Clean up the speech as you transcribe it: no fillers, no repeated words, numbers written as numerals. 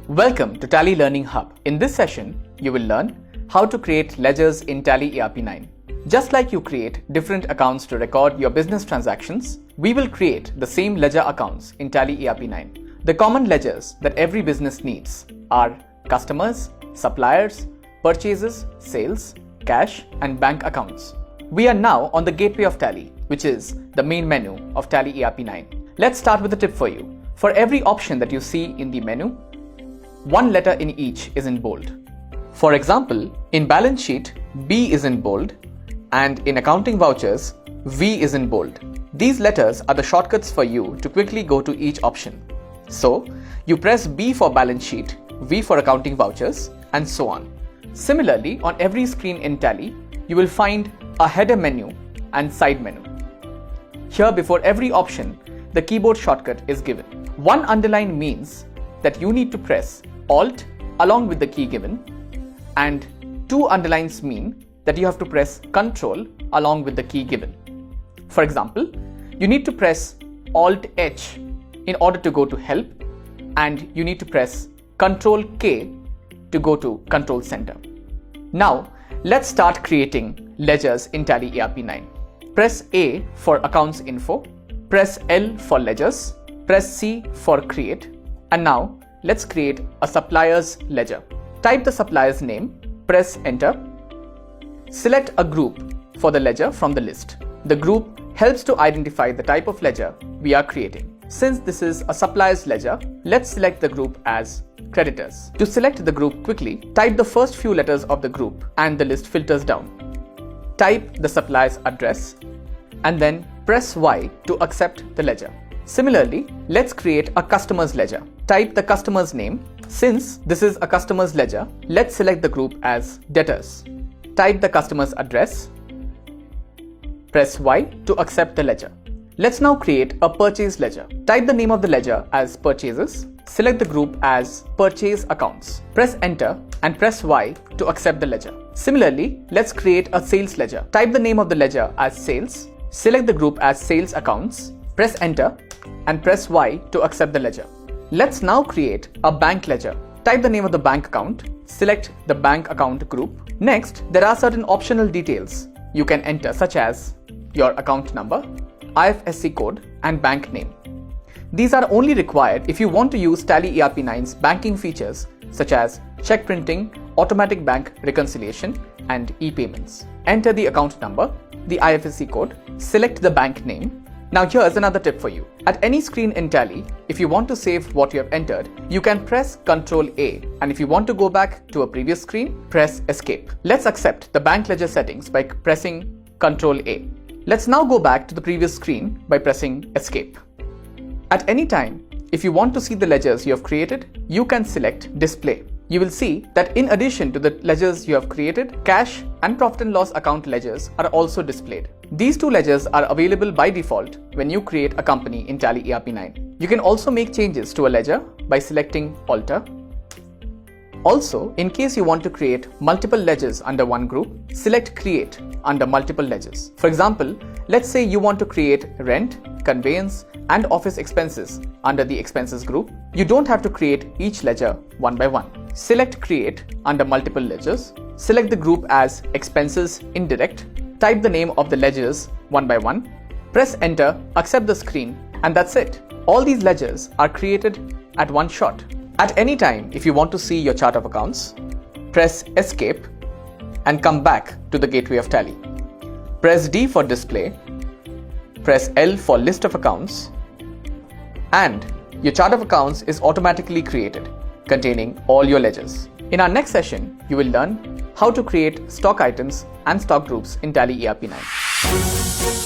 Welcome to Tally Learning Hub. In this session, you will learn how to create ledgers in Tally ERP9. Just like you create different accounts to record your business transactions, we will create the same ledger accounts in Tally ERP9. The common ledgers that every business needs are customers, suppliers, purchases, sales, cash, and bank accounts. We are now on the gateway of Tally, which is the main menu of Tally ERP9. Let's start with a tip for you. For every option that you see in the menu, one letter in each is in bold. For example, in balance sheet, B is in bold, and in accounting vouchers, V is in bold. These letters are the shortcuts for you to quickly go to each option. So, you press B for balance sheet, V for accounting vouchers, and so on. Similarly, on every screen in Tally, you will find a header menu and side menu. Here, before every option, the keyboard shortcut is given. One underline means that you need to press Alt along with the key given, and two underlines mean that you have to press Control along with the key given. For example, you need to press Alt H in order to go to Help, and you need to press Control K to go to Control Center. Now, let's start creating ledgers in Tally ERP9. Press A for Accounts Info, press L for Ledgers, press C for Create, and now let's create a supplier's ledger. Type the supplier's name, press Enter. Select a group for the ledger from the list. The group helps to identify the type of ledger we are creating. Since this is a supplier's ledger, let's select the group as creditors. To select the group quickly, type the first few letters of the group and the list filters down. Type the supplier's address and then press Y to accept the ledger. Similarly, let's create a customer's ledger. Type the customer's name. Since this is a customer's ledger, let's select the group as debtors. Type the customer's address. Press Y to accept the ledger. Let's now create a purchase ledger. Type the name of the ledger as purchases. Select the group as purchase accounts. Press Enter and press Y to accept the ledger. Similarly, let's create a sales ledger. Type the name of the ledger as sales. Select the group as sales accounts. Press Enter and press Y to accept the ledger. Let's now create a bank ledger. Type the name of the bank account. Select the bank account group. Next, there are certain optional details you can enter, such as your account number, IFSC code, and bank name. These are only required if you want to use Tally ERP9's banking features such as check printing, automatic bank reconciliation, and e-payments. Enter the account number, the IFSC code, select the bank name. Now here's another tip for you. At any screen in Tally, if you want to save what you have entered, you can press Ctrl A, and if you want to go back to a previous screen, press Escape. Let's accept the bank ledger settings by pressing Ctrl A. Let's now go back to the previous screen by pressing Escape. At any time, if you want to see the ledgers you have created, you can select Display. You will see that in addition to the ledgers you have created, cash and profit and loss account ledgers are also displayed. These two ledgers are available by default when you create a company in Tally ERP9. You can also make changes to a ledger by selecting Alter. Also, in case you want to create multiple ledgers under one group, select Create under multiple ledgers. For example, let's say you want to create rent, conveyance, and office expenses under the expenses group. You don't have to create each ledger one by one. Select Create under multiple ledgers. Select the group as Expenses Indirect. Type the name of the ledgers one by one. Press Enter, accept the screen, and that's it. All these ledgers are created at one shot. At any time, if you want to see your chart of accounts, press Escape and come back to the gateway of Tally. Press D for Display, press L for List of Accounts, and your chart of accounts is automatically created, containing all your ledgers. In our next session, you will learn how to create stock items and stock groups in Tally ERP9.